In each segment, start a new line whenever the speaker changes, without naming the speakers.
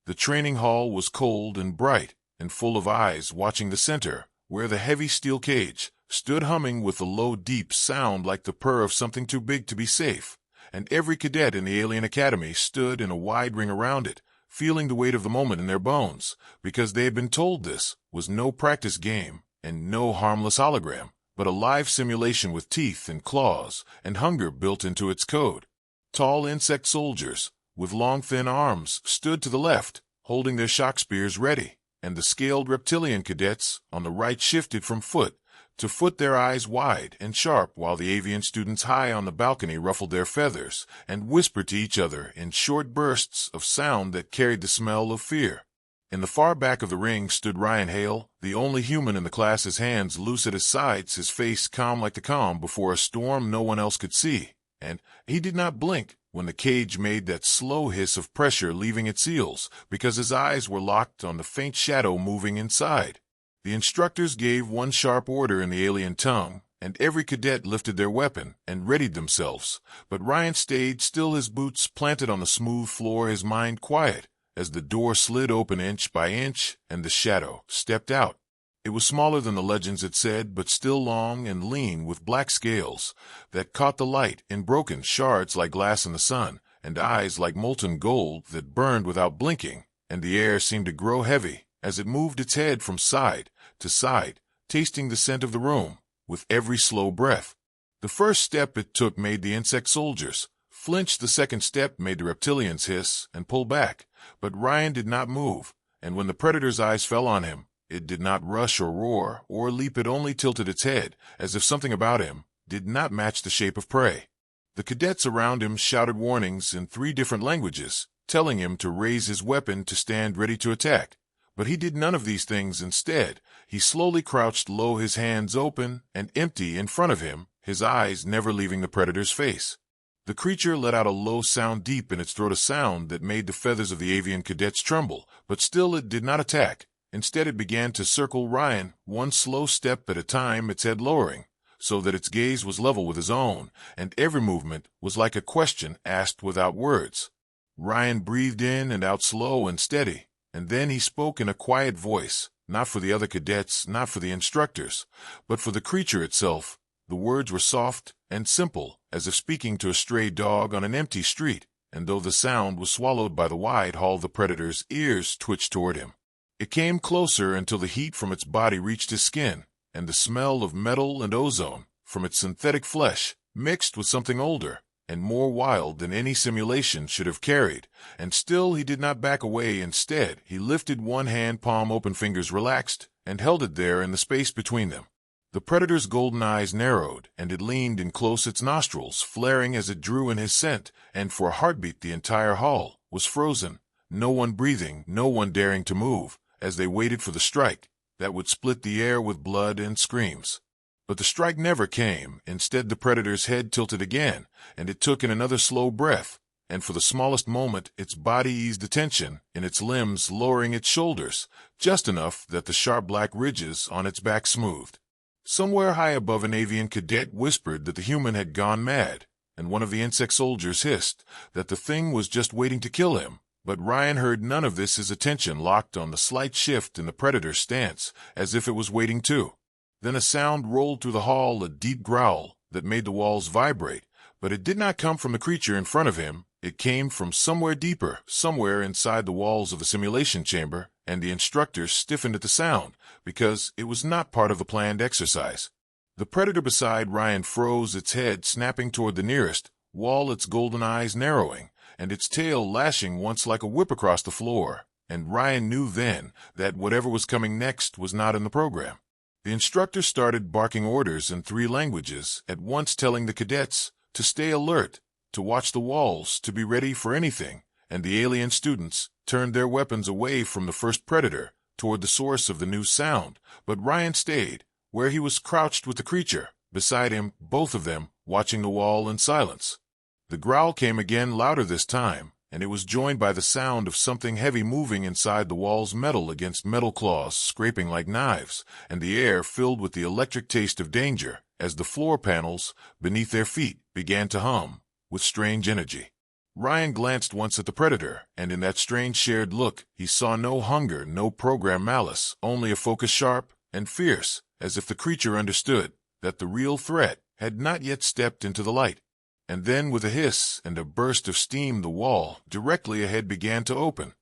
The training hall was cold and bright, and full of eyes watching the center, where the heavy steel cage stood humming with a low, deep sound like the purr of something too big to be safe, and every cadet in the Alien Academy stood in a wide ring around it, feeling the weight of the moment in their bones, because they had been told this was no practice game and no harmless hologram, but a live simulation with teeth and claws and hunger built into its code. Tall insect soldiers with long thin arms stood to the left, holding their shock spears ready, and the scaled reptilian cadets on the right shifted from foot to foot, their eyes wide and sharp, while the avian students high on the balcony ruffled their feathers and whispered to each other in short bursts of sound that carried the smell of fear. In the far back of the ring stood Ryan Hale, the only human in the class, his hands loose at his sides, his face calm like the calm before a storm no one else could see, and he did not blink when the cage made that slow hiss of pressure leaving its seals, because his eyes were locked on the faint shadow moving inside. The instructors gave one sharp order in the alien tongue, and every cadet lifted their weapon and readied themselves, but Ryan stayed still, his boots planted on the smooth floor, his mind quiet, as the door slid open inch by inch and the shadow stepped out. It was smaller than the legends had said, but still long and lean, with black scales that caught the light in broken shards like glass in the sun, and eyes like molten gold that burned without blinking, and the air seemed to grow heavy as it moved its head from side to side, tasting the scent of the room with every slow breath. The first step it took made the insect soldiers flinch, the second step made the reptilians hiss and pull back, but Ryan did not move, and when the predator's eyes fell on him, it did not rush or roar or leap, it only tilted its head, as if something about him did not match the shape of prey. The cadets around him shouted warnings in 3 different languages, telling him to raise his weapon to stand ready to attack. But he did none of these things. Instead, he slowly crouched low, his hands open and empty in front of him, his eyes never leaving the predator's face. The creature let out a low sound deep in its throat, a sound that made the feathers of the avian cadets tremble, but still it did not attack. Instead, it began to circle Ryan, one slow step at a time, its head lowering, so that its gaze was level with his own, and every movement was like a question asked without words. Ryan breathed in and out, slow and steady, and then he spoke in a quiet voice, not for the other cadets, not for the instructors, but for the creature itself. The words were soft and simple, as if speaking to a stray dog on an empty street, and though the sound was swallowed by the wide hall, the predator's ears twitched toward him. It came closer until the heat from its body reached his skin, and the smell of metal and ozone from its synthetic flesh mixed with something older and more wild than any simulation should have carried, and still he did not back away. Instead, he lifted one hand, palm open, fingers relaxed, and held it there in the space between them. The predator's golden eyes narrowed, and it leaned in close, its nostrils flaring as it drew in his scent, and for a heartbeat the entire hall was frozen, no one breathing, no one daring to move, as they waited for the strike that would split the air with blood and screams. But the strike never came. Instead, the predator's head tilted again, and it took in another slow breath, and for the smallest moment its body eased the tension in its limbs, lowering its shoulders just enough that the sharp black ridges on its back smoothed. Somewhere high above, an avian cadet whispered that the human had gone mad, and one of the insect soldiers hissed that the thing was just waiting to kill him. But Ryan heard none of this, his attention locked on the slight shift in the predator's stance, as if it was waiting too. Then a sound rolled through the hall, a deep growl that made the walls vibrate, but it did not come from the creature in front of him. It came from somewhere deeper, somewhere inside the walls of the simulation chamber, and the instructors stiffened at the sound, because it was not part of the planned exercise. The predator beside Ryan froze, its head snapping toward the nearest wall, its golden eyes narrowing, and its tail lashing once like a whip across the floor, and Ryan knew then that whatever was coming next was not in the program. The instructor started barking orders in 3 languages, at once telling the cadets to stay alert, to watch the walls, to be ready for anything, and the alien students turned their weapons away from the first predator toward the source of the new sound, but Ryan stayed where he was, crouched with the creature beside him, both of them watching the wall in silence. The growl came again, louder this time, and it was joined by the sound of something heavy moving inside the walls, metal against metal, claws scraping like knives, and the air filled with the electric taste of danger as the floor panels beneath their feet began to hum with strange energy. Ryan glanced once at the predator, and in that strange shared look, he saw no hunger, no program malice, only a focus sharp and fierce, as if the creature understood that the real threat had not yet stepped into the light. And then, with a hiss and a burst of steam, the wall directly ahead began to open.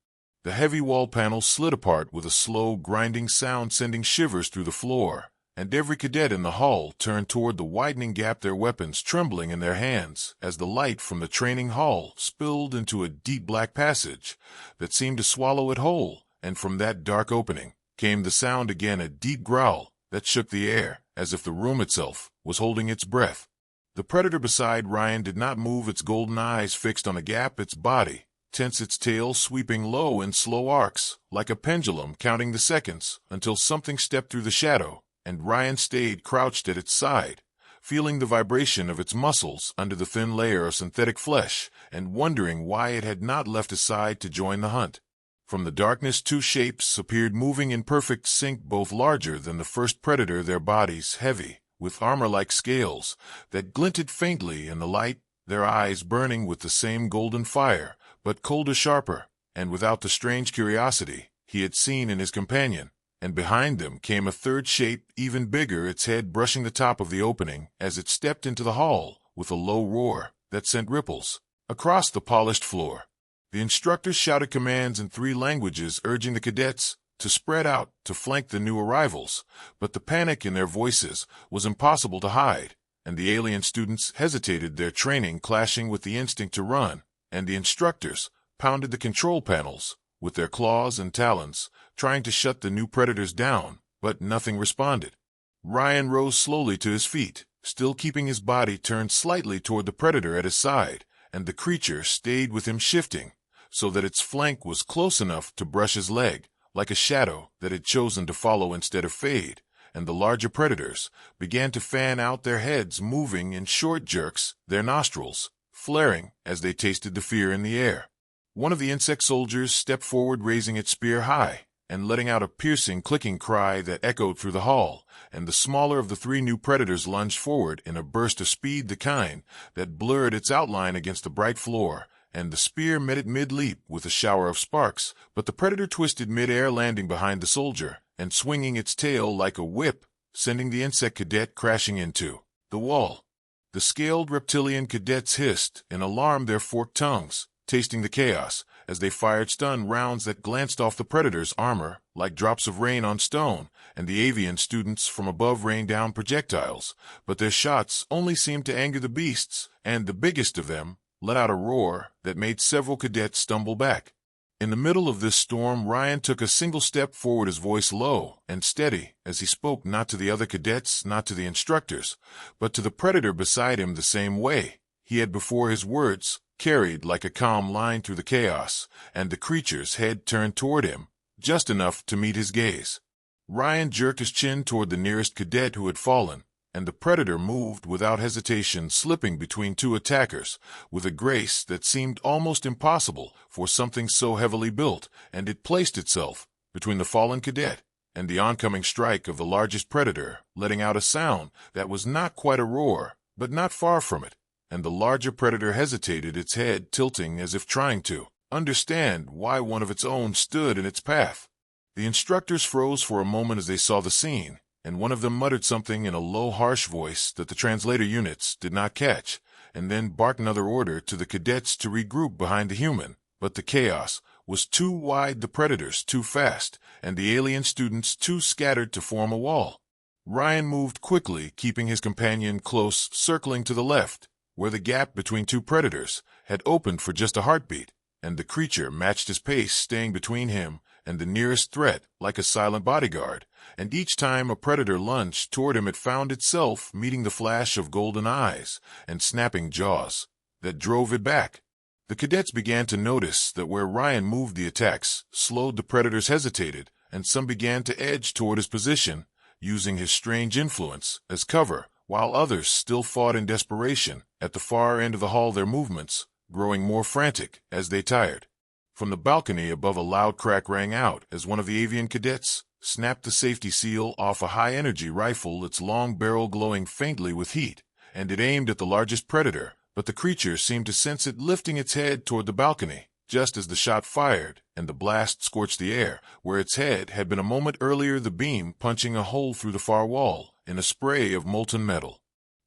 The heavy wall panels slid apart with a slow, grinding sound, sending shivers through the floor, and every cadet in the hall turned toward the widening gap, their weapons trembling in their hands as the light from the training hall spilled into a deep black passage that seemed to swallow it whole, and from that dark opening came the sound again, a deep growl that shook the air, as if the room itself was holding its breath. The predator beside Ryan did not move, its golden eyes fixed on the gap, its body tense, its tail sweeping low in slow arcs, like a pendulum counting the seconds until something stepped through the shadow, and Ryan stayed crouched at its side, feeling the vibration of its muscles under the thin layer of synthetic flesh, and wondering why it had not left his side to join the hunt. From the darkness, two shapes appeared, moving in perfect sync, both larger than the first predator, their bodies heavy, with armor-like scales that glinted faintly in the light, their eyes burning with the same golden fire, but colder, sharper, and without the strange curiosity he had seen in his companion. And behind them came a third shape, even bigger, its head brushing the top of the opening as it stepped into the hall with a low roar that sent ripples across the polished floor. The instructors shouted commands in 3 languages, urging the cadets to spread out to flank the new arrivals, but the panic in their voices was impossible to hide, and the alien students hesitated, their training clashing with the instinct to run, and the instructors pounded the control panels with their claws and talons, trying to shut the new predators down, but nothing responded. Ryan rose slowly to his feet, still keeping his body turned slightly toward the predator at his side, and the creature stayed with him, shifting so that its flank was close enough to brush his leg, like a shadow that had chosen to follow instead of fade, and the larger predators began to fan out, their heads moving in short jerks, their nostrils flaring as they tasted the fear in the air. One of the insect soldiers stepped forward, raising its spear high and letting out a piercing, clicking cry that echoed through the hall, and the smaller of the 3 new predators lunged forward in a burst of speed, the kind that blurred its outline against the bright floor, and the spear met it mid-leap with a shower of sparks, but the predator twisted mid-air, landing behind the soldier and swinging its tail like a whip, sending the insect cadet crashing into the wall. The scaled reptilian cadets hissed in alarm, their forked tongues tasting the chaos as they fired stun rounds that glanced off the predator's armor like drops of rain on stone, and the avian students from above rained down projectiles, but their shots only seemed to anger the beasts, and the biggest of them let out a roar that made several cadets stumble back. In the middle of this storm, Ryan took a single step forward, his voice low and steady as he spoke, not to the other cadets, not to the instructors, but to the predator beside him, the same way he had before. His words carried like a calm line through the chaos, and the creature's head turned toward him, just enough to meet his gaze. Ryan jerked his chin toward the nearest cadet who had fallen, and the predator moved without hesitation, slipping between 2 attackers with a grace that seemed almost impossible for something so heavily built, and it placed itself between the fallen cadet and the oncoming strike of the largest predator, letting out a sound that was not quite a roar, but not far from it, and the larger predator hesitated, its head tilting as if trying to understand why one of its own stood in its path. The instructors froze for a moment as they saw the scene, and one of them muttered something in a low, harsh voice that the translator units did not catch, and then barked another order to the cadets to regroup behind the human. But the chaos was too wide, the predators too fast, and the alien students too scattered to form a wall. Ryan moved quickly, keeping his companion close, circling to the left, where the gap between 2 predators had opened for just a heartbeat, and the creature matched his pace, staying between him and the nearest threat like a silent bodyguard, and each time a predator lunged toward him, it found itself meeting the flash of golden eyes and snapping jaws that drove it back. The cadets began to notice that where Ryan moved, the attacks slowed, the predators hesitated, and some began to edge toward his position, using his strange influence as cover, while others still fought in desperation at the far end of the hall, their movements growing more frantic as they tired. From the balcony above, a loud crack rang out as one of the avian cadets snapped the safety seal off a high-energy rifle, its long barrel glowing faintly with heat, and it aimed at the largest predator but the creature seemed to sense it, lifting its head toward the balcony, just as the shot fired, and the blast scorched the air, where its head had been a moment earlier, the beam punching a hole through the far wall, in a spray of molten metal.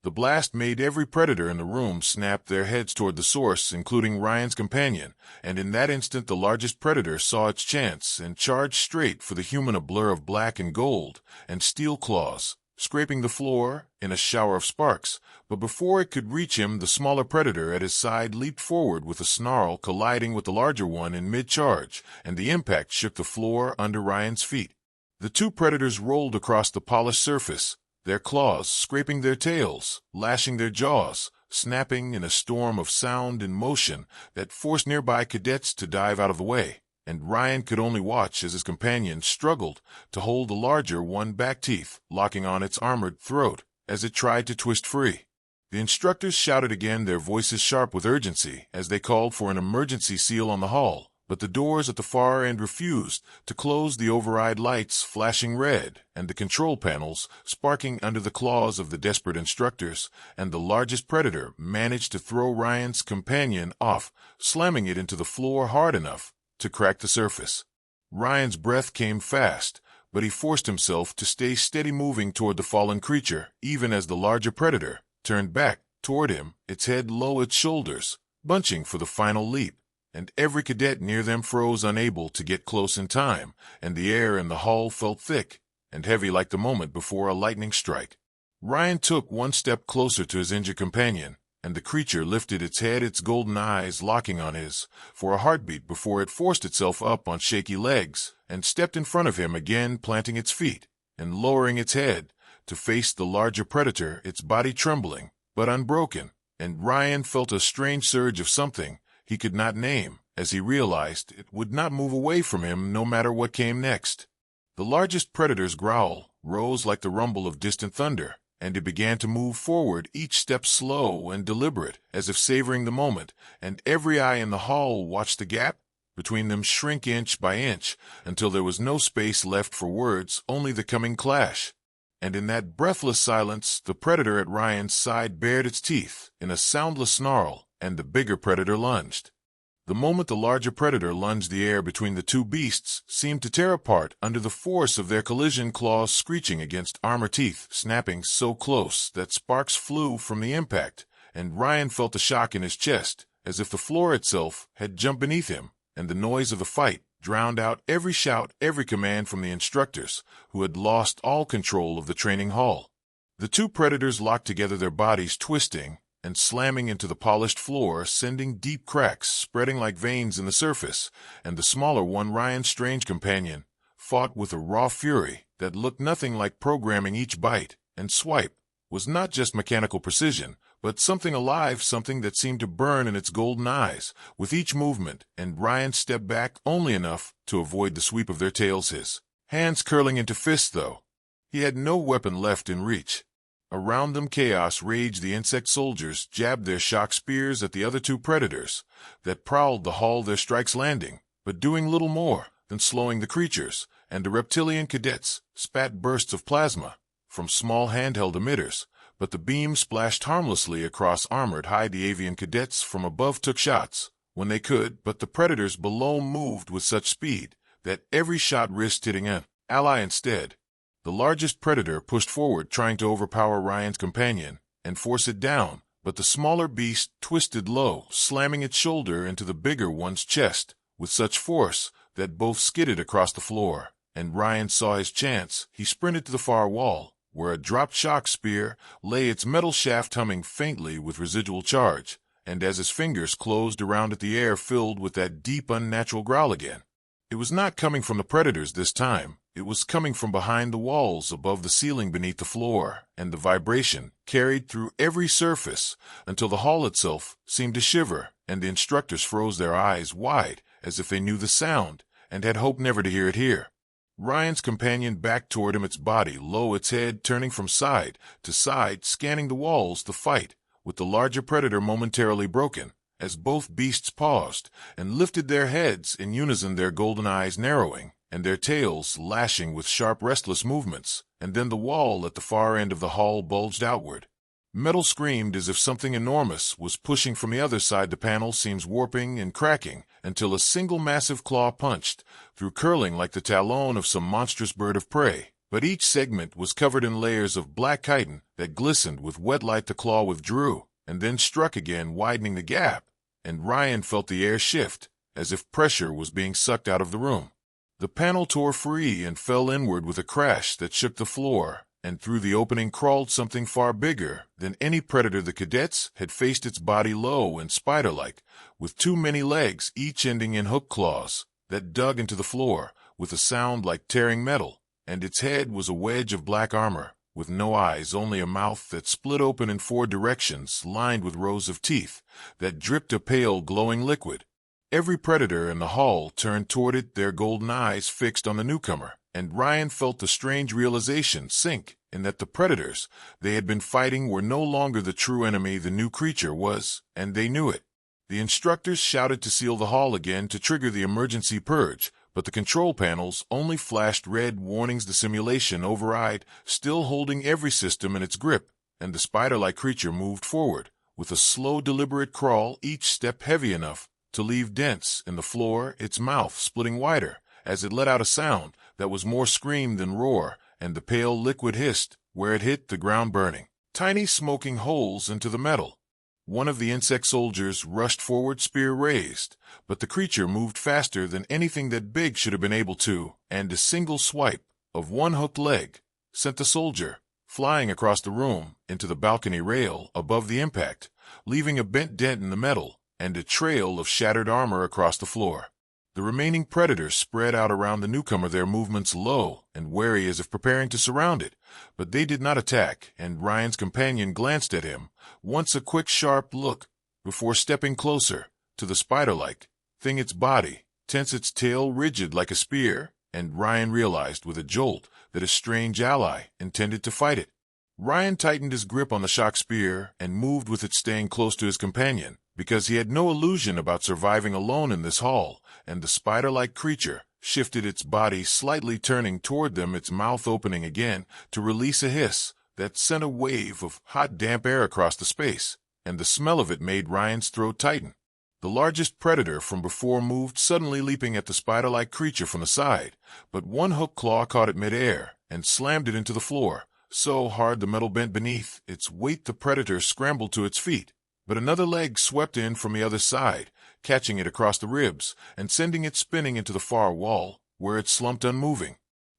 The blast made every predator in the room snap their heads toward the source, including Ryan's companion, and in that instant the largest predator saw its chance and charged straight for the human, a blur of black and gold, and steel claws, scraping the floor in a shower of sparks. But before it could reach him, the smaller predator at his side leaped forward with a snarl, colliding with the larger one in mid-charge, and the impact shook the floor under Ryan's feet. The two predators rolled across the polished surface, their claws scraping their tails, lashing their jaws, snapping in a storm of sound and motion that forced nearby cadets to dive out of the way, and Ryan could only watch as his companion struggled to hold the larger one, back teeth locking on its armored throat as it tried to twist free. The instructors shouted again, their voices sharp with urgency, as they called for an emergency seal on the hull, but the doors at the far end refused to close, the override lights flashing red, and the control panels sparking under the claws of the desperate instructors, and the largest predator managed to throw Ryan's companion off, slamming it into the floor hard enough to crack the surface. Ryan's breath came fast, but he forced himself to stay steady, moving toward the fallen creature, even as the larger predator turned back toward him, its head low, its shoulders bunching for the final leap, and every cadet near them froze, unable to get close in time, and the air in the hull felt thick and heavy like the moment before a lightning strike. Ryan took one step closer to his injured companion, and the creature lifted its head, its golden eyes locking on his, for a heartbeat before it forced itself up on shaky legs and stepped in front of him again, planting its feet and lowering its head to face the larger predator, its body trembling but unbroken, and Ryan felt a strange surge of something he could not name as he realized it would not move away from him no matter what came next. The largest predator's growl rose like the rumble of distant thunder, and it began to move forward, each step slow and deliberate, as if savoring the moment, and every eye in the hall watched the gap between them shrink inch by inch until there was no space left for words, only the coming clash. And in that breathless silence, the predator at Ryan's side bared its teeth in a soundless snarl, and the bigger predator lunged. The moment the larger predator lunged, the air between the two beasts seemed to tear apart under the force of their collision, claws screeching against armor, teeth snapping so close that sparks flew from the impact, and Ryan felt a shock in his chest, as if the floor itself had jumped beneath him, and the noise of the fight drowned out every shout, every command from the instructors, who had lost all control of the training hall. The two predators locked together, their bodies twisting and slamming into the polished floor, sending deep cracks spreading like veins in the surface, and the smaller one, Ryan's strange companion, fought with a raw fury that looked nothing like programming. Each bite and swipe was not just mechanical precision, but something alive, something that seemed to burn in its golden eyes with each movement, and Ryan stepped back only enough to avoid the sweep of their tails, his hands curling into fists, though he had no weapon left in reach. Around them chaos raged. The insect soldiers jabbed their shock spears at the other two predators that prowled the hall, their strikes landing, but doing little more than slowing the creatures, and the reptilian cadets spat bursts of plasma from small handheld emitters, but the beam splashed harmlessly across armored hide. The avian cadets from above took shots when they could, but the predators below moved with such speed that every shot risked hitting an ally instead. The largest predator pushed forward, trying to overpower Ryan's companion and force it down, but the smaller beast twisted low, slamming its shoulder into the bigger one's chest with such force that both skidded across the floor, and Ryan saw his chance. He sprinted to the far wall, where a dropped shock spear lay, its metal shaft humming faintly with residual charge, and as his fingers closed around it, the air filled with that deep, unnatural growl again. It was not coming from the predators this time. It was coming from behind the walls, above the ceiling, beneath the floor, and the vibration carried through every surface until the hall itself seemed to shiver, and the instructors froze, their eyes wide as if they knew the sound and had hoped never to hear it here. Ryan's companion backed toward him, its body low, its head turning from side to side, scanning the walls. The fight with the larger predator momentarily broken, as both beasts paused and lifted their heads in unison, their golden eyes narrowing and their tails lashing with sharp, restless movements, and then the wall at the far end of the hall bulged outward. Metal screamed as if something enormous was pushing from the other side. The panel seems warping and cracking until a single massive claw punched through, curling like the talon of some monstrous bird of prey. But each segment was covered in layers of black chitin that glistened with wet light. The claw withdrew and then struck again, widening the gap, and Ryan felt the air shift as if pressure was being sucked out of the room. The panel tore free and fell inward with a crash that shook the floor, and through the opening crawled something far bigger than any predator the cadets had faced. Its body low and spider-like, with too many legs, each ending in hook claws that dug into the floor with a sound like tearing metal, and its head was a wedge of black armor, with no eyes, only a mouth that split open in 4 directions, lined with rows of teeth that dripped a pale glowing liquid. Every predator in the hall turned toward it, their golden eyes fixed on the newcomer, and Ryan felt the strange realization sink in that the predators they had been fighting were no longer the true enemy the new creature was, and they knew it. The instructors shouted to seal the hall again to trigger the emergency purge, but the control panels only flashed red warnings. The simulation override, still holding every system in its grip, and the spider-like creature moved forward with a slow, deliberate crawl, each step heavy enough to leave dents in the floor, its mouth splitting wider as it let out a sound that was more scream than roar, and the pale liquid hissed where it hit the ground, burning tiny smoking holes into the metal. One of the insect soldiers rushed forward, spear raised, but the creature moved faster than anything that big should have been able to, and a single swipe of one hooked leg sent the soldier flying across the room into the balcony rail above the impact, leaving a bent dent in the metal and a trail of shattered armor across the floor. The remaining predators spread out around the newcomer, their movements low and wary as if preparing to surround it, but they did not attack, and Ryan's companion glanced at him once, a quick sharp look, before stepping closer to the spider-like thing, its body tense, its tail rigid like a spear, and Ryan realized with a jolt that a strange ally intended to fight it. Ryan tightened his grip on the shock spear and moved with it, staying close to his companion, because he had no illusion about surviving alone in this hall, and the spider-like creature shifted its body slightly, turning toward them, its mouth opening again to release a hiss that sent a wave of hot, damp air across the space, and the smell of it made Ryan's throat tighten. The largest predator from before moved, suddenly leaping at the spider-like creature from the side, but one hook claw caught it mid-air and slammed it into the floor, so hard the metal bent beneath its weight. The predator scrambled to its feet, but another leg swept in from the other side, catching it across the ribs and sending it spinning into the far wall, where it slumped unmoving.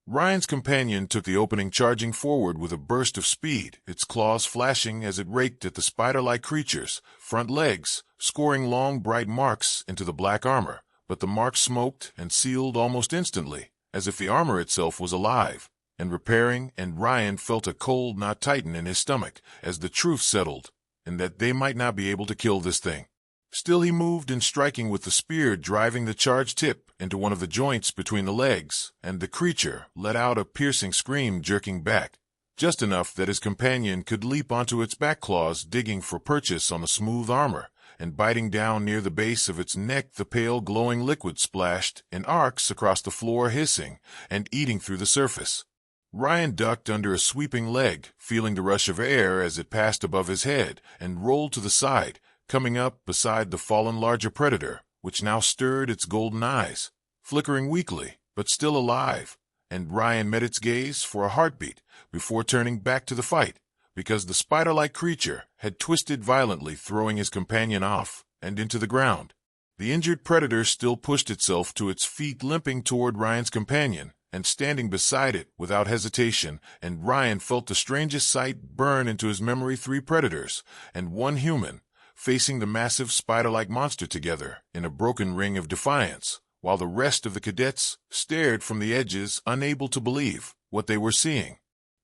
Ryan's companion took the opening, charging forward with a burst of speed, its claws flashing as it raked at the spider-like creature's front legs, scoring long, bright marks into the black armor, but the marks smoked and sealed almost instantly, as if the armor itself was alive and repairing, and Ryan felt a cold knot tighten in his stomach as the truth settled, and that they might not be able to kill this thing. Still he moved in, striking with the spear, driving the charged tip into one of the joints between the legs, and the creature let out a piercing scream, jerking back, just enough that his companion could leap onto its back claws, digging for purchase on the smooth armor, and biting down near the base of its neck. The pale glowing liquid splashed in arcs across the floor, hissing and eating through the surface. Ryan ducked under a sweeping leg, feeling the rush of air as it passed above his head, and rolled to the side, coming up beside the fallen larger predator, which now stirred, its golden eyes flickering weakly, but still alive, and Ryan met its gaze for a heartbeat before turning back to the fight, because the spider-like creature had twisted violently, throwing his companion off and into the ground. The injured predator still pushed itself to its feet, limping toward Ryan's companion and standing beside it without hesitation, and Ryan felt the strangest sight burn into his memory: 3 predators and 1 human, facing the massive spider-like monster together in a broken ring of defiance, while the rest of the cadets stared from the edges, unable to believe what they were seeing.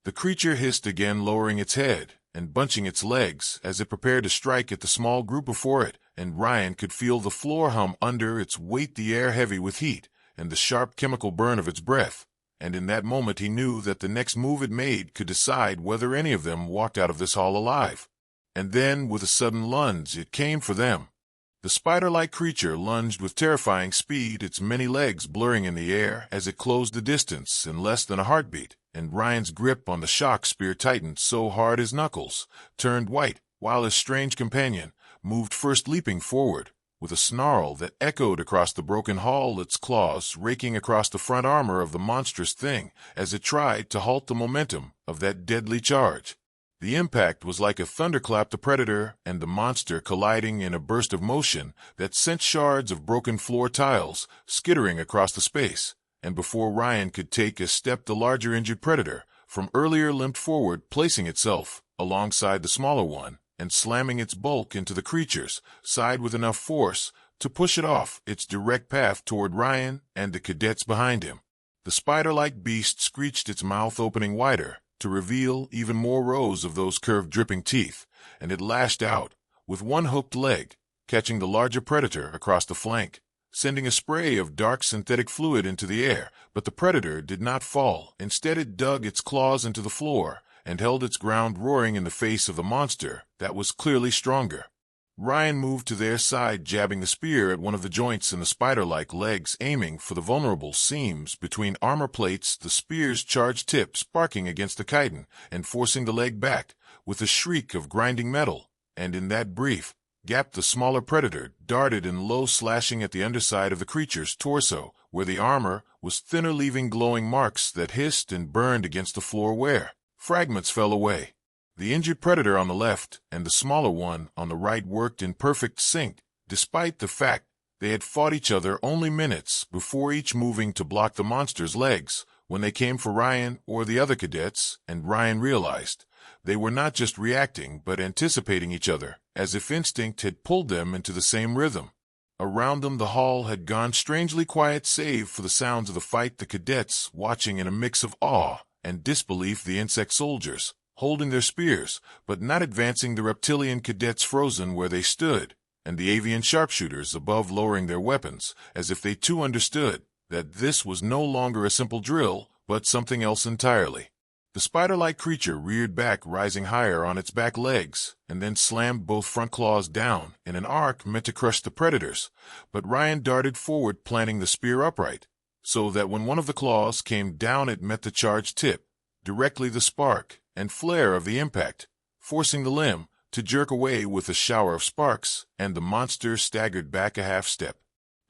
The creature hissed again, lowering its head and bunching its legs as it prepared to strike at the small group before it, and Ryan could feel the floor hum under its weight, the air heavy with heat, and the sharp chemical burn of its breath, and in that moment he knew that the next move it made could decide whether any of them walked out of this hall alive. And then, with a sudden lunge, it came for them. The spider-like creature lunged with terrifying speed, its many legs blurring in the air as it closed the distance in less than a heartbeat, and Ryan's grip on the shock spear tightened so hard his knuckles turned white, while his strange companion moved first, leaping forward with a snarl that echoed across the broken hall, its claws raking across the front armor of the monstrous thing as it tried to halt the momentum of that deadly charge. The impact was like a thunderclap, the predator and the monster colliding in a burst of motion that sent shards of broken floor tiles skittering across the space, and before Ryan could take a step, the larger injured predator from earlier limped forward, placing itself alongside the smaller one and slamming its bulk into the creature's side with enough force to push it off its direct path toward Ryan and the cadets behind him. The spider-like beast screeched, its mouth opening wider to reveal even more rows of those curved, dripping teeth, and it lashed out with one hooked leg, catching the larger predator across the flank, sending a spray of dark synthetic fluid into the air. But the predator did not fall. Instead, it dug its claws into the floor and held its ground, roaring in the face of the monster that was clearly stronger. Ryan moved to their side, jabbing the spear at one of the joints in the spider-like legs, aiming for the vulnerable seams between armor plates, the spear's charged tip sparking against the chitin and forcing the leg back with a shriek of grinding metal, and in that brief gap the smaller predator darted in low, slashing at the underside of the creature's torso, where the armor was thinner, leaving glowing marks that hissed and burned against the floor where fragments fell away. The injured predator on the left and the smaller one on the right worked in perfect sync, despite the fact they had fought each other only minutes before, each moving to block the monster's legs when they came for Ryan or the other cadets, and Ryan realized they were not just reacting but anticipating each other, as if instinct had pulled them into the same rhythm. Around them the hall had gone strangely quiet save for the sounds of the fight, the cadets watching in a mix of awe and disbelief, the insect soldiers holding their spears but not advancing, the reptilian cadets frozen where they stood, and the avian sharpshooters above lowering their weapons as if they too understood that this was no longer a simple drill but something else entirely. The spider-like creature reared back, rising higher on its back legs, and then slammed both front claws down in an arc meant to crush the predators, but Ryan darted forward, planting the spear upright so that when one of the claws came down it met the charged tip directly, the spark and flare of the impact forcing the limb to jerk away with a shower of sparks, and the monster staggered back a half step.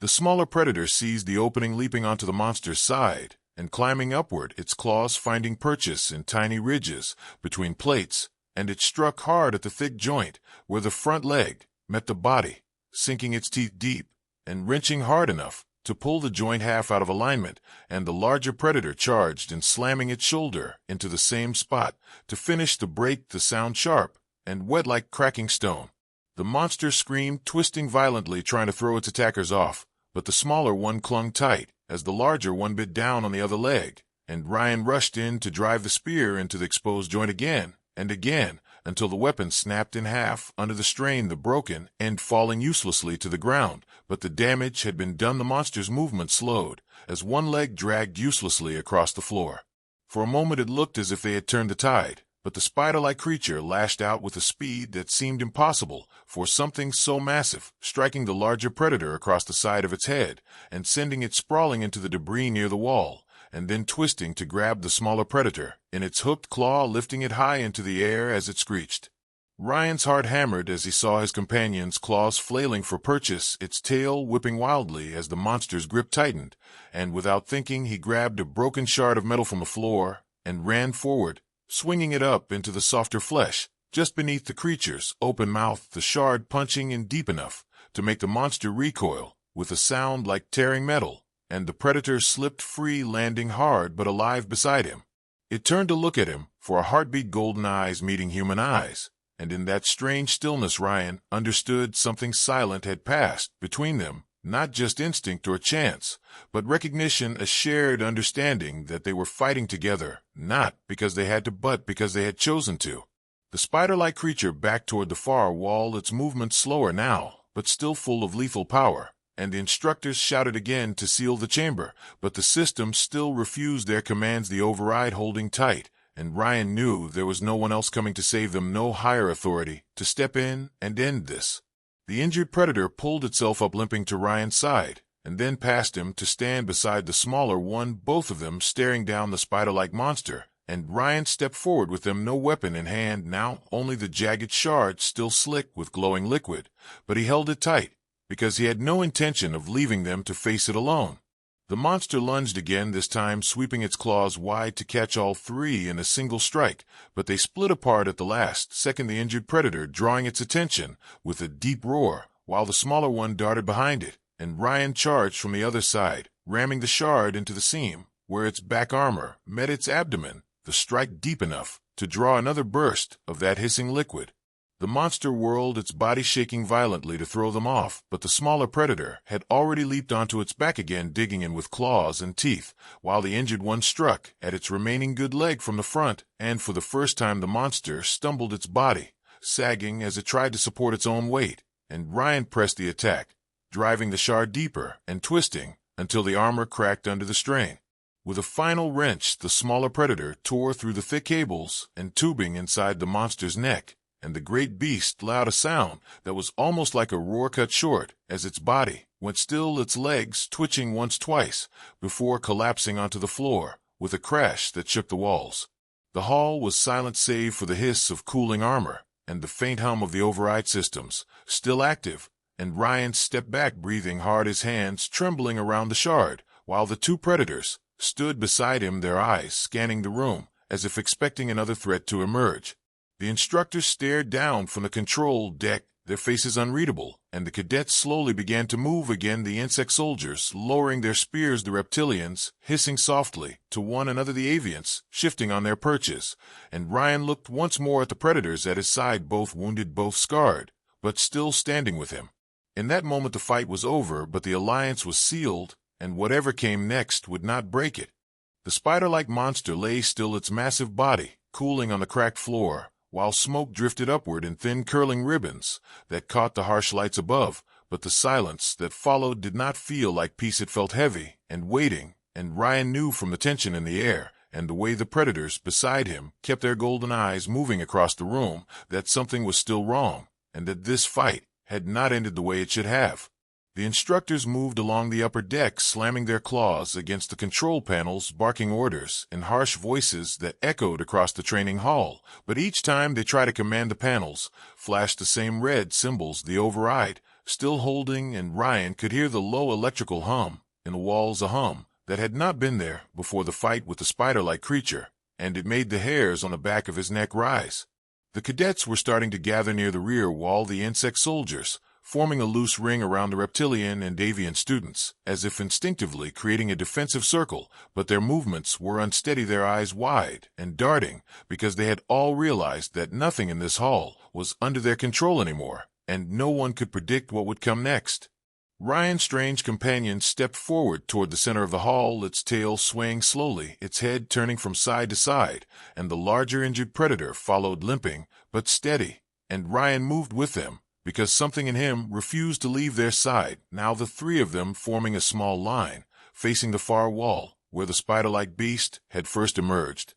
The smaller predator seized the opening, leaping onto the monster's side and climbing upward, its claws finding purchase in tiny ridges between plates, and it struck hard at the thick joint where the front leg met the body, sinking its teeth deep and wrenching hard enough to pull the joint half out of alignment, and the larger predator charged and slamming its shoulder into the same spot to finish the break, the sound sharp and wet like cracking stone. The monster screamed, twisting violently, trying to throw its attackers off, but the smaller one clung tight as the larger one bit down on the other leg, and Ryan rushed in to drive the spear into the exposed joint again and again until the weapon snapped in half under the strain, the broken end falling uselessly to the ground. But the damage had been done. The monster's movement slowed as one leg dragged uselessly across the floor. For a moment it looked as if they had turned the tide, but the spider-like creature lashed out with a speed that seemed impossible for something so massive, striking the larger predator across the side of its head and sending it sprawling into the debris near the wall, and then twisting to grab the smaller predator in its hooked claw, lifting it high into the air as it screeched. Ryan's heart hammered as he saw his companion's claws flailing for purchase, its tail whipping wildly as the monster's grip tightened, and without thinking he grabbed a broken shard of metal from the floor and ran forward, swinging it up into the softer flesh just beneath the creature's open mouth, the shard punching in deep enough to make the monster recoil with a sound like tearing metal, and the predator slipped free, landing hard but alive beside him. It turned to look at him, for a heartbeat, golden eyes meeting human eyes, and in that strange stillness Ryan understood something silent had passed between them, not just instinct or chance, but recognition, a shared understanding that they were fighting together, not because they had to but because they had chosen to. The spider-like creature backed toward the far wall, its movement slower now, but still full of lethal power, and the instructors shouted again to seal the chamber, but the system still refused their commands, the override holding tight, and Ryan knew there was no one else coming to save them, no higher authority to step in and end this. The injured predator pulled itself up, limping to Ryan's side, and then past him to stand beside the smaller one, both of them staring down the spider-like monster and Ryan stepped forward with them, no weapon in hand now, only the jagged shard still slick with glowing liquid, but he held it tight, because he had no intention of leaving them to face it alone. The monster lunged again, this time sweeping its claws wide to catch all three in a single strike, but they split apart at the last second, the injured predator drawing its attention with a deep roar, while the smaller one darted behind it, and Ryan charged from the other side, ramming the shard into the seam, where its back armor met its abdomen, the strike deep enough to draw another burst of that hissing liquid. The monster whirled, its body shaking violently to throw them off, but the smaller predator had already leaped onto its back again, digging in with claws and teeth, while the injured one struck at its remaining good leg from the front, and for the first time the monster stumbled, its body sagging as it tried to support its own weight, and Ryan pressed the attack, driving the shard deeper and twisting until the armor cracked under the strain. With a final wrench, the smaller predator tore through the thick cables and tubing inside the monster's neck, and the great beast let out a sound that was almost like a roar cut short as its body went still, its legs twitching once twice before collapsing onto the floor with a crash that shook the walls. The hall was silent save for the hiss of cooling armor and the faint hum of the override systems, still active, and Ryan stepped back, breathing hard, his hands trembling around the shard, while the two predators stood beside him, their eyes scanning the room as if expecting another threat to emerge. The instructors stared down from the control deck, their faces unreadable, and the cadets slowly began to move again, the insect soldiers lowering their spears, the reptilians hissing softly to one another, the avians shifting on their perches, and Ryan looked once more at the predators at his side, both wounded, both scarred, but still standing with him. In that moment the fight was over, but the alliance was sealed, and whatever came next would not break it. The spider-like monster lay still, its massive body cooling on the cracked floor, while smoke drifted upward in thin curling ribbons that caught the harsh lights above, but the silence that followed did not feel like peace. It felt heavy and waiting, and Ryan knew from the tension in the air and the way the predators beside him kept their golden eyes moving across the room that something was still wrong, and that this fight had not ended the way it should have. The instructors moved along the upper deck, slamming their claws against the control panels, barking orders in harsh voices that echoed across the training hall, but each time they tried to command the panels, flashed the same red symbols, the override, still holding, and Ryan could hear the low electrical hum in the walls, a hum that had not been there before the fight with the spider-like creature, and it made the hairs on the back of his neck rise. The cadets were starting to gather near the rear wall, the insect soldiers forming a loose ring around the reptilian and avian students, as if instinctively creating a defensive circle, but their movements were unsteady, their eyes wide and darting, because they had all realized that nothing in this hall was under their control anymore, and no one could predict what would come next. Ryan's strange companion stepped forward toward the center of the hall, its tail swaying slowly, its head turning from side to side, and the larger injured predator followed, limping but steady, and Ryan moved with them, because something in him refused to leave their side, now the three of them forming a small line, facing the far wall, where the spider-like beast had first emerged.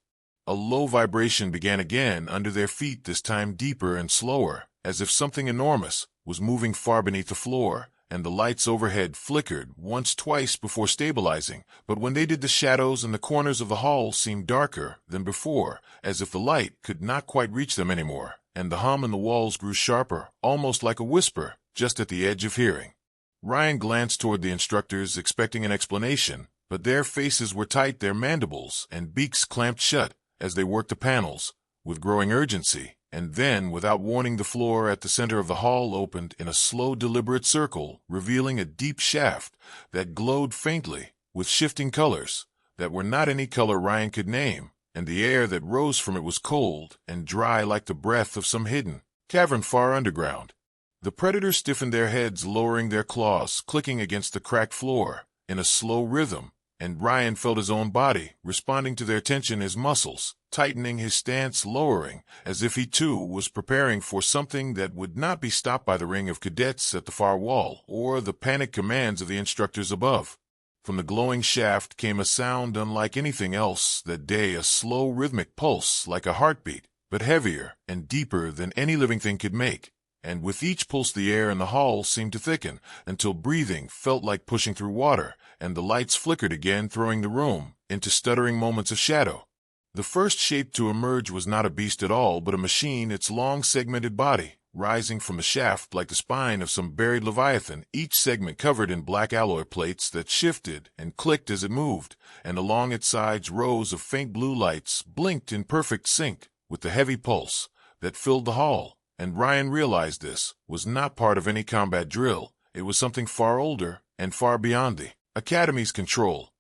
A low vibration began again under their feet, this time deeper and slower, as if something enormous was moving far beneath the floor, and the lights overhead flickered once, twice before stabilizing, but when they did, the shadows in the corners of the hall seemed darker than before, as if the light could not quite reach them anymore, and the hum in the walls grew sharper, almost like a whisper, just at the edge of hearing. Ryan glanced toward the instructors, expecting an explanation, but their faces were tight, their mandibles and beaks clamped shut as they worked the panels with growing urgency, and then, without warning, the floor at the center of the hall opened in a slow, deliberate circle, revealing a deep shaft that glowed faintly with shifting colors that were not any color Ryan could name, and the air that rose from it was cold and dry like the breath of some hidden cavern far underground. The predators stiffened their heads, lowering their claws, clicking against the cracked floor in a slow rhythm, and Ryan felt his own body responding to their tension, his muscles tightening, his stance lowering, as if he too was preparing for something that would not be stopped by the ring of cadets at the far wall or the panicked commands of the instructors above. From the glowing shaft came a sound unlike anything else that day, a slow rhythmic pulse like a heartbeat, but heavier and deeper than any living thing could make, and with each pulse the air in the hall seemed to thicken until breathing felt like pushing through water, and the lights flickered again, throwing the room into stuttering moments of shadow. The first shape to emerge was not a beast at all, but a machine, its long segmented body rising from the shaft like the spine of some buried leviathan, each segment covered in black alloy plates that shifted and clicked as it moved, and along its sides rows of faint blue lights blinked in perfect sync with the heavy pulse that filled the hall. And Ryan realized this was not part of any combat drill. It was something far older and far beyond the Academy's control.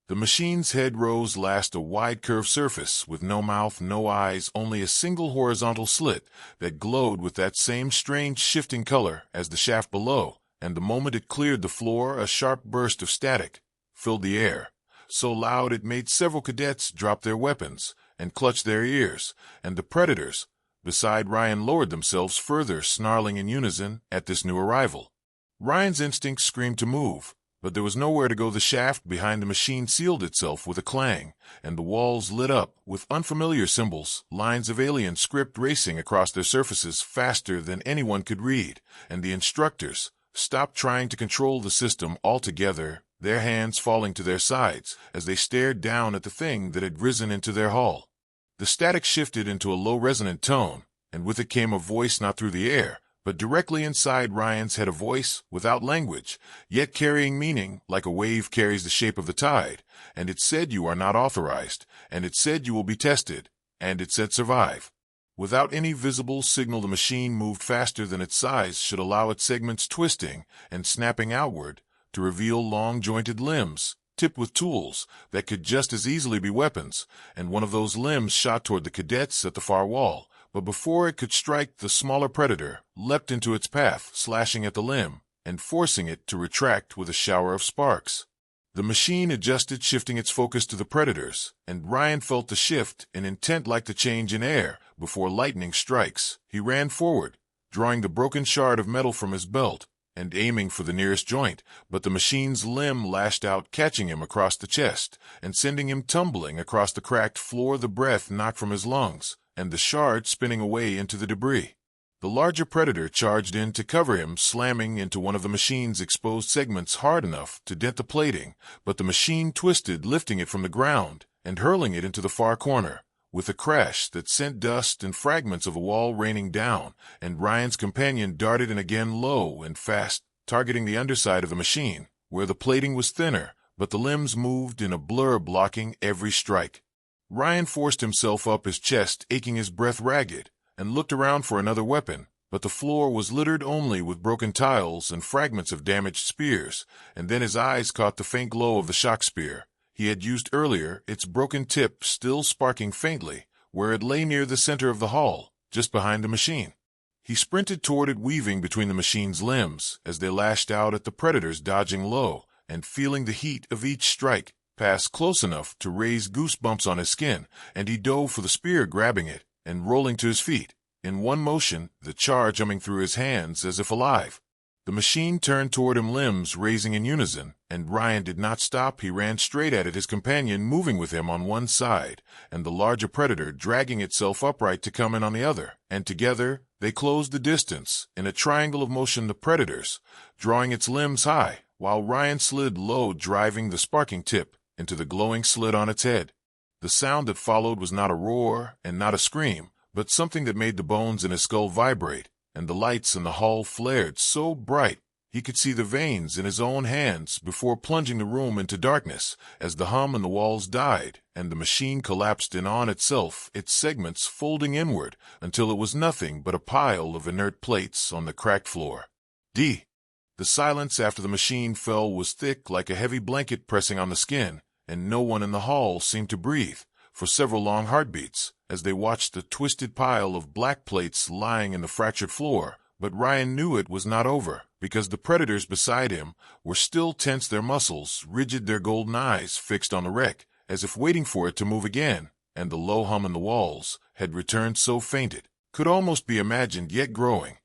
The machine's head rose last a wide curved surface with no mouth, no eyes, only a single horizontal slit that glowed with that same strange shifting color as the shaft below, and the moment it cleared the floor, a sharp burst of static filled the air, so loud it made several cadets drop their weapons and clutch their ears, and the predators beside Ryan lowered themselves further, snarling in unison at this new arrival. Ryan's instinct screamed to move, but there was nowhere to go. The shaft behind the machine sealed itself with a clang, and the walls lit up with unfamiliar symbols, lines of alien script racing across their surfaces faster than anyone could read, and the instructors stopped trying to control the system altogether, their hands falling to their sides as they stared down at the thing that had risen into their hall. The static shifted into a low resonant tone, and with it came a voice not through the air, but directly inside Ryan's head, a voice without language, yet carrying meaning like a wave carries the shape of the tide, and it said you are not authorized, and it said you will be tested, and it said survive. Without any visible signal, the machine moved faster than its size should allow, its segments twisting and snapping outward to reveal long jointed limbs, tipped with tools that could just as easily be weapons, and one of those limbs shot toward the cadets at the far wall. But before it could strike, the smaller predator leapt into its path, slashing at the limb and forcing it to retract with a shower of sparks. The machine adjusted, shifting its focus to the predators, and Ryan felt the shift, an intent like the change in air before lightning strikes. He ran forward, drawing the broken shard of metal from his belt and aiming for the nearest joint, but the machine's limb lashed out, catching him across the chest and sending him tumbling across the cracked floor, the breath knocked from his lungs and the shard spinning away into the debris. The larger predator charged in to cover him, slamming into one of the machine's exposed segments hard enough to dent the plating, but the machine twisted, lifting it from the ground and hurling it into the far corner, with a crash that sent dust and fragments of a wall raining down, and Ryan's companion darted in again, low and fast, targeting the underside of the machine, where the plating was thinner, but the limbs moved in a blur, blocking every strike. Ryan forced himself up, his chest aching, his breath ragged, and looked around for another weapon, but the floor was littered only with broken tiles and fragments of damaged spears, and then his eyes caught the faint glow of the shock spear he had used earlier, its broken tip still sparking faintly, where it lay near the center of the hall, just behind the machine. He sprinted toward it, weaving between the machine's limbs as they lashed out at the predators, dodging low and feeling the heat of each strike pass close enough to raise goosebumps on his skin, and he dove for the spear, grabbing it and rolling to his feet. In one motion, the charge humming through his hands as if alive. The machine turned toward him, limbs raising in unison, and Ryan did not stop. He ran straight at it, his companion moving with him on one side, and the larger predator dragging itself upright to come in on the other, and together they closed the distance in a triangle of motion, the predators drawing its limbs high, while Ryan slid low, driving the sparking tip into the glowing slit on its head. The sound that followed was not a roar and not a scream, but something that made the bones in his skull vibrate, and the lights in the hall flared so bright he could see the veins in his own hands before plunging the room into darkness as the hum in the walls died and the machine collapsed in on itself, its segments folding inward until it was nothing but a pile of inert plates on the cracked floor. The silence after the machine fell was thick like a heavy blanket pressing on the skin, and no one in the hall seemed to breathe for several long heartbeats as they watched the twisted pile of black plates lying in the fractured floor. But Ryan knew it was not over, because the predators beside him were still tense, their muscles rigid, their golden eyes fixed on the wreck, as if waiting for it to move again, and the low hum in the walls had returned, so faint it could almost be imagined, yet growing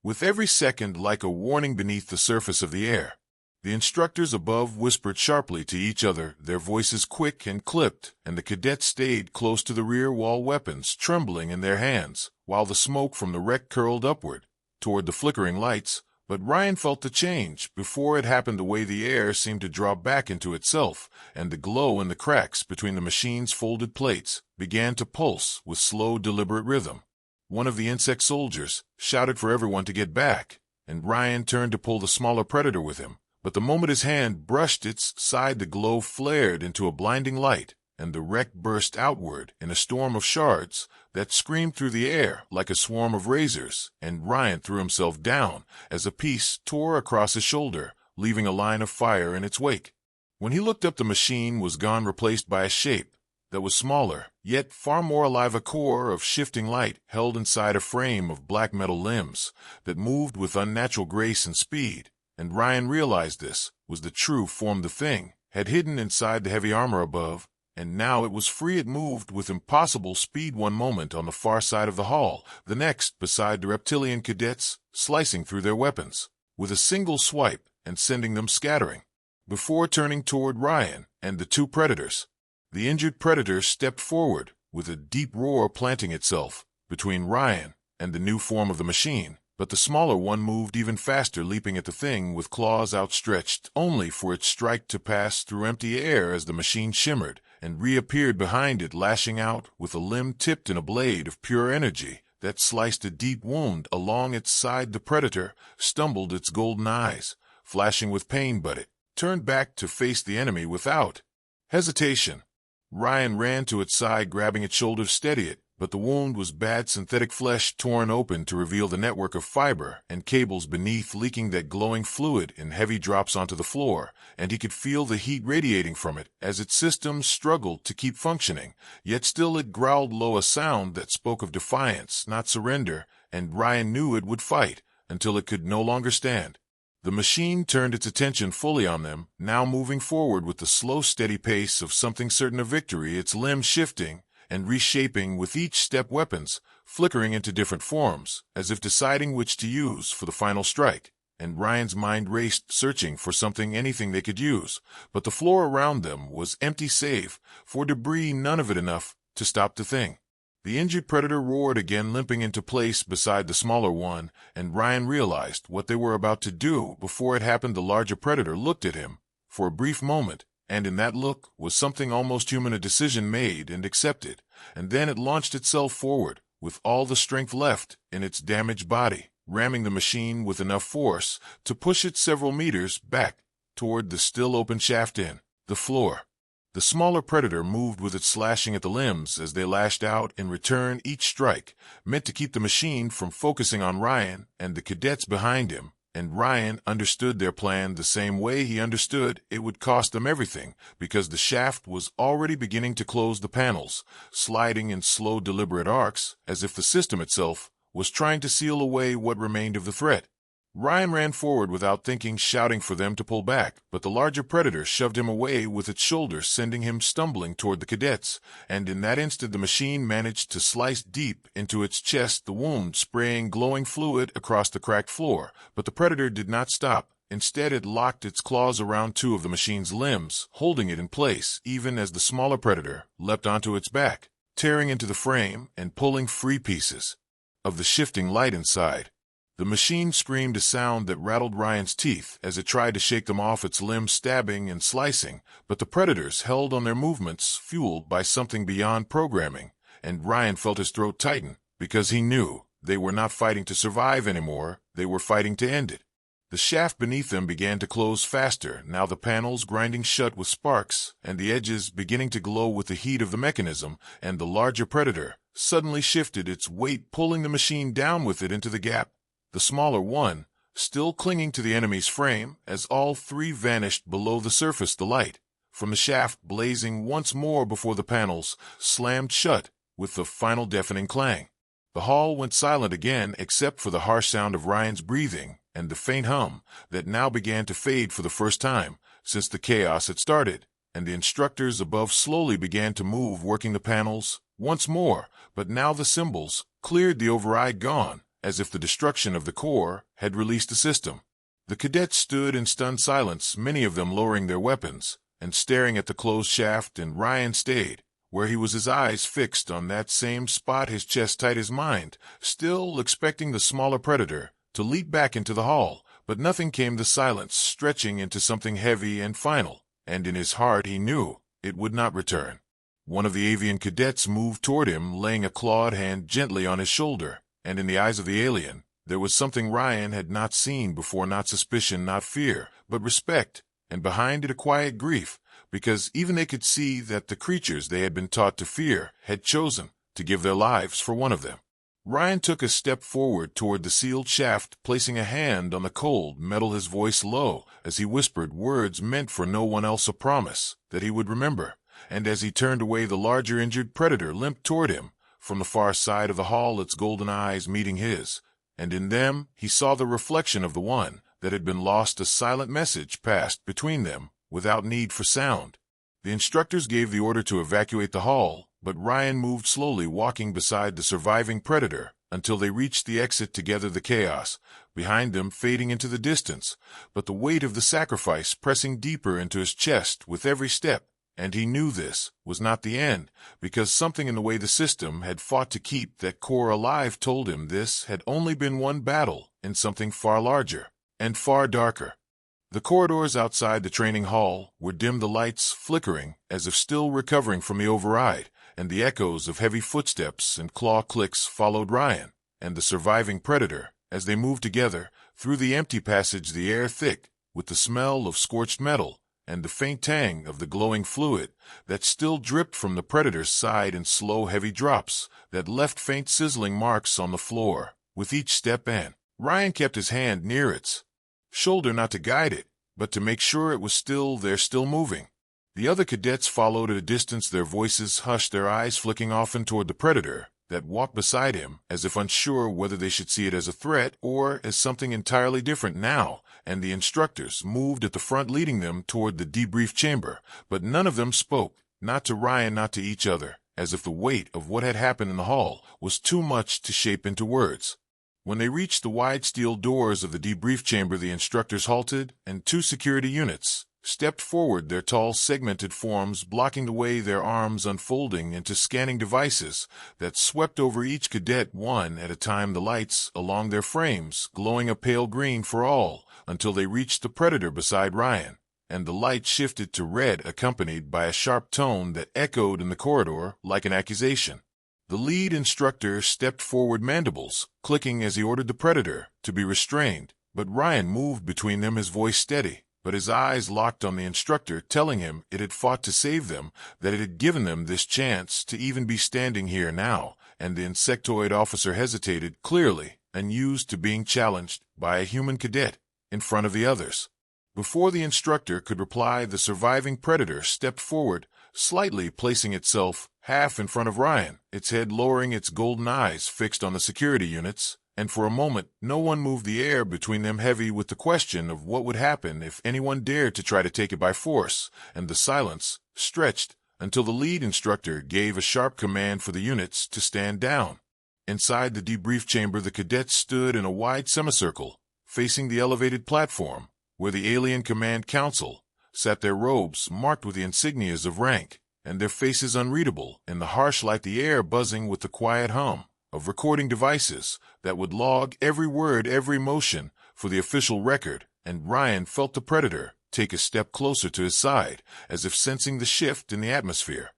with every second like a warning beneath the surface of the air. The instructors above whispered sharply to each other, their voices quick and clipped, and the cadets stayed close to the rear wall, weapons trembling in their hands, while the smoke from the wreck curled upward toward the flickering lights. But Ryan felt the change before it happened, the way the air seemed to draw back into itself, and the glow in the cracks between the machine's folded plates began to pulse with slow, deliberate rhythm. One of the insect soldiers shouted for everyone to get back, and Ryan turned to pull the smaller predator with him. But the moment his hand brushed its side, the glow flared into a blinding light, and the wreck burst outward in a storm of shards that screamed through the air like a swarm of razors, and Ryan threw himself down as a piece tore across his shoulder, leaving a line of fire in its wake. When he looked up, the machine was gone, replaced by a shape that was smaller, yet far more alive, a core of shifting light held inside a frame of black metal limbs that moved with unnatural grace and speed. And Ryan realized this was the true form the thing had hidden inside the heavy armor above, and now it was free. It moved with impossible speed, one moment on the far side of the hall, the next beside the reptilian cadets, slicing through their weapons with a single swipe and sending them scattering. Before turning toward Ryan and the two predators, the injured predator stepped forward with a deep roar, planting itself between Ryan and the new form of the machine. But the smaller one moved even faster, leaping at the thing with claws outstretched, only for its strike to pass through empty air as the machine shimmered and reappeared behind it, lashing out with a limb tipped in a blade of pure energy that sliced a deep wound along its side. The predator stumbled, its golden eyes flashing with pain, but it turned back to face the enemy without hesitation. Ryan ran to its side, grabbing its shoulder to steady it, but the wound was bad, synthetic flesh torn open to reveal the network of fiber and cables beneath, leaking that glowing fluid in heavy drops onto the floor, and he could feel the heat radiating from it as its systems struggled to keep functioning. Yet still it growled low, a sound that spoke of defiance, not surrender, and Ryan knew it would fight until it could no longer stand. The machine turned its attention fully on them, now moving forward with the slow, steady pace of something certain of victory, its limbs shifting and reshaping with each step, weapons flickering into different forms, as if deciding which to use for the final strike. And Ryan's mind raced, searching for something, anything they could use, but the floor around them was empty save for debris, none of it enough to stop the thing. The injured predator roared again, limping into place beside the smaller one, and Ryan realized what they were about to do before it happened. The larger predator looked at him for a brief moment, and in that look was something almost human, a decision made and accepted, and then it launched itself forward with all the strength left in its damaged body, ramming the machine with enough force to push it several meters back toward the still open shaft in the floor. The smaller predator moved with its slashing at the limbs as they lashed out. In return, each strike meant to keep the machine from focusing on Ryan and the cadets behind him, and Ryan understood their plan the same way he understood it would cost them everything, because the shaft was already beginning to close the panels, sliding in slow, deliberate arcs, as if the system itself was trying to seal away what remained of the threat. Ryan ran forward without thinking, shouting for them to pull back, but the larger predator shoved him away with its shoulder, sending him stumbling toward the cadets, and in that instant the machine managed to slice deep into its chest, the wound spraying glowing fluid across the cracked floor. But the predator did not stop. Instead, it locked its claws around two of the machine's limbs, holding it in place even as the smaller predator leapt onto its back, tearing into the frame and pulling free pieces of the shifting light inside. The machine screamed, a sound that rattled Ryan's teeth as it tried to shake them off, its limbs stabbing and slicing, but the predators held on, their movements fueled by something beyond programming, and Ryan felt his throat tighten, because he knew they were not fighting to survive anymore, they were fighting to end it. The shaft beneath them began to close faster, now the panels grinding shut with sparks, and the edges beginning to glow with the heat of the mechanism, and the larger predator suddenly shifted its weight, pulling the machine down with it into the gap. The smaller one, still clinging to the enemy's frame, as all three vanished below the surface, the light from the shaft blazing once more before the panels slammed shut with the final deafening clang. The hall went silent again, except for the harsh sound of Ryan's breathing and the faint hum that now began to fade for the first time since the chaos had started, and the instructors above slowly began to move, working the panels once more, but now the symbols cleared, the override gone, as if the destruction of the core had released the system. The cadets stood in stunned silence, many of them lowering their weapons and staring at the closed shaft, and Ryan stayed where he was, his eyes fixed on that same spot, his chest tight, his mind still expecting the smaller predator to leap back into the hall. But nothing came, the silence stretching into something heavy and final, and in his heart he knew it would not return. One of the avian cadets moved toward him, laying a clawed hand gently on his shoulder, and in the eyes of the alien, there was something Ryan had not seen before, not suspicion, not fear, but respect, and behind it a quiet grief, because even they could see that the creatures they had been taught to fear had chosen to give their lives for one of them. Ryan took a step forward toward the sealed shaft, placing a hand on the cold metal, his voice low, as he whispered words meant for no one else, a promise that he would remember. And as he turned away, the larger injured predator limped toward him from the far side of the hall, its golden eyes meeting his, and in them he saw the reflection of the one that had been lost. A silent message passed between them without need for sound. The instructors gave the order to evacuate the hall, but Ryan moved slowly, walking beside the surviving predator until they reached the exit together, the chaos behind them fading into the distance, but the weight of the sacrifice pressing deeper into his chest with every step. And he knew this was not the end, because something in the way the system had fought to keep that core alive told him this had only been one battle in something far larger and far darker. The corridors outside the training hall were dim, the lights flickering as if still recovering from the override, and the echoes of heavy footsteps and claw clicks followed Ryan and the surviving predator as they moved together through the empty passage, the air thick with the smell of scorched metal and the faint tang of the glowing fluid that still dripped from the predator's side in slow, heavy drops that left faint sizzling marks on the floor with each step in. Ryan kept his hand near its shoulder, not to guide it, but to make sure it was still there, still moving. The other cadets followed at a distance, their voices hushed, their eyes flicking often toward the predator that walked beside him, as if unsure whether they should see it as a threat or as something entirely different now. And the instructors moved at the front, leading them toward the debrief chamber, but none of them spoke, not to Ryan, not to each other, as if the weight of what had happened in the hall was too much to shape into words. When they reached the wide steel doors of the debrief chamber, the instructors halted, and 2 security units stepped forward, their tall, segmented forms blocking the way, their arms unfolding into scanning devices that swept over each cadet one at a time, the lights along their frames glowing a pale green for all, until they reached the predator beside Ryan, and the light shifted to red, accompanied by a sharp tone that echoed in the corridor like an accusation. The lead instructor stepped forward, mandibles clicking as he ordered the predator to be restrained, but Ryan moved between them, his voice steady, but his eyes locked on the instructor, telling him it had fought to save them, that it had given them this chance to even be standing here now. And the insectoid officer hesitated, clearly unused to being challenged by a human cadet in front of the others. Before the instructor could reply, the surviving predator stepped forward, slightly placing itself half in front of Ryan, its head lowering, its golden eyes fixed on the security units, and for a moment no one moved, the air between them heavy with the question of what would happen if anyone dared to try to take it by force, and the silence stretched until the lead instructor gave a sharp command for the units to stand down. Inside the debrief chamber, the cadets stood in a wide semicircle, facing the elevated platform, where the alien command council sat, their robes marked with the insignias of rank, and their faces unreadable in the harsh light, the air buzzing with the quiet hum of recording devices that would log every word, every motion for the official record. And Ryan felt the predator take a step closer to his side, as if sensing the shift in the atmosphere.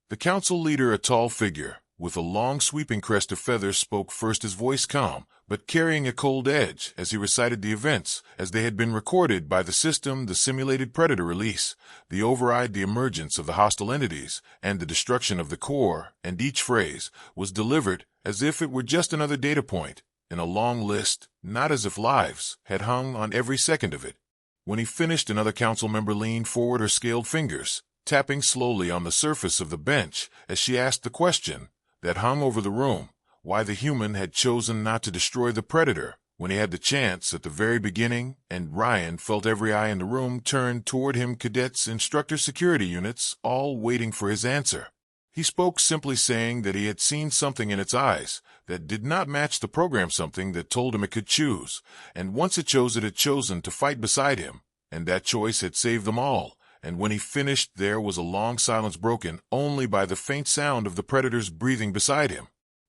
The council leader, a tall figure with a long sweeping crest of feathers, spoke first, his voice calm, but carrying a cold edge as he recited the events as they had been recorded by the system, the simulated predator release, the override, the emergence of the hostile entities, and the destruction of the core, and each phrase was delivered as if it were just another data point in a long list, not as if lives had hung on every second of it. When he finished, another council member leaned forward, her scaled fingers tapping slowly on the surface of the bench as she asked the question that hung over the room, why the human had chosen not to destroy the predator when he had the chance at the very beginning. And Ryan felt every eye in the room turned toward him, cadets, instructors, security units, all waiting for his answer. He spoke simply, saying that he had seen something in its eyes that did not match the program, something that told him it could choose, and once it chose, it had chosen to fight beside him, and that choice had saved them all. And when he finished, there was a long silence, broken only by the faint sound of the predator's breathing beside him.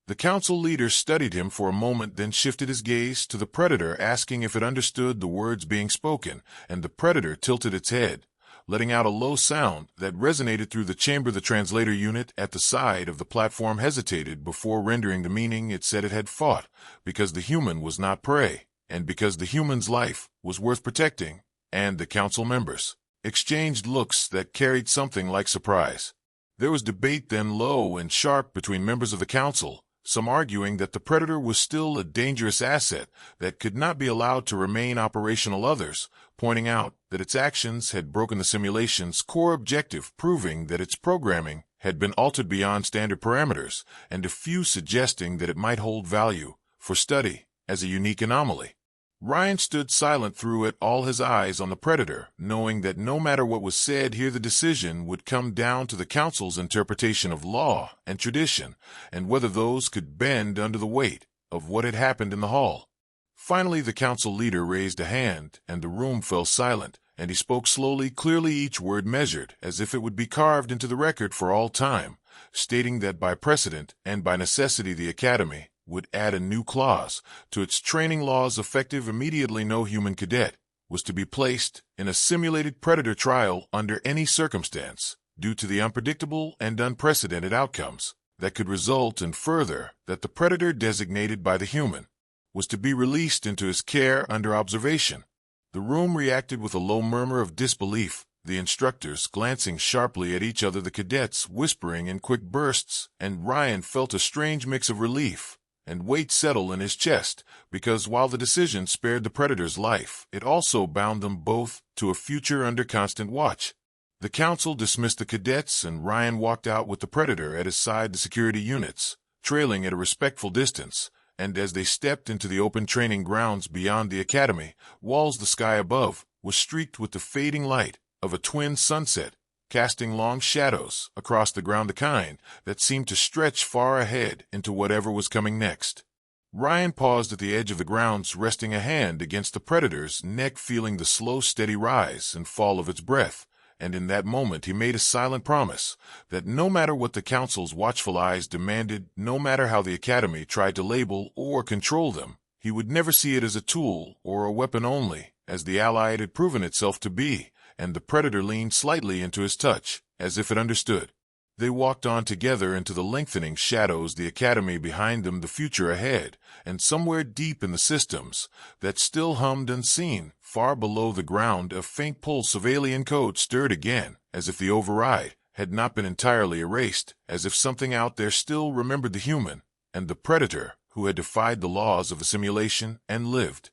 The council leader studied him for a moment, then shifted his gaze to the predator, asking if it understood the words being spoken, and the predator tilted its head, letting out a low sound that resonated through the chamber. The translator unit at the side of the platform hesitated before rendering the meaning it said it had fought, because the human was not prey, and because the human's life was worth protecting, and the council members exchanged looks that carried something like surprise. There was debate then, low and sharp, between members of the council, some arguing that the Predator was still a dangerous asset that could not be allowed to remain operational, others pointing out that its actions had broken the simulation's core objective, proving that its programming had been altered beyond standard parameters, and a few suggesting that it might hold value for study as a unique anomaly. Ryan stood silent through it, all his eyes on the Predator, knowing that no matter what was said here, the decision would come down to the Council's interpretation of law and tradition, and whether those could bend under the weight of what had happened in the hall. Finally, the Council leader raised a hand, and the room fell silent, and he spoke slowly, clearly, each word measured, as if it would be carved into the record for all time, stating that by precedent and by necessity the Academy would add a new clause to its training laws effective immediately. No human cadet was to be placed in a simulated Predator trial under any circumstance, due to the unpredictable and unprecedented outcomes that could result, and further, that the Predator designated by the human was to be released into his care under observation. The room reacted with a low murmur of disbelief, the instructors glancing sharply at each other, the cadets whispering in quick bursts, and Ryan felt a strange mix of relief and weight settle in his chest, because while the decision spared the Predator's life, it also bound them both to a future under constant watch. The Council dismissed the cadets, and Ryan walked out with the Predator at his side, the security units trailing at a respectful distance, and as they stepped into the open training grounds beyond the Academy walls, the sky above was streaked with the fading light of a twin sunset, casting long shadows across the ground, the kind that seemed to stretch far ahead into whatever was coming next. Ryan paused at the edge of the grounds, resting a hand against the Predator's neck, feeling the slow, steady rise and fall of its breath, and in that moment he made a silent promise that no matter what the Council's watchful eyes demanded, no matter how the Academy tried to label or control them, he would never see it as a tool or a weapon only, as the ally it had proven itself to be. And the Predator leaned slightly into his touch, as if it understood. They walked on together into the lengthening shadows, the Academy behind them, the future ahead, and somewhere deep in the systems that still hummed unseen, far below the ground, a faint pulse of alien code stirred again, as if the override had not been entirely erased, as if something out there still remembered the human and the Predator who had defied the laws of a simulation and lived.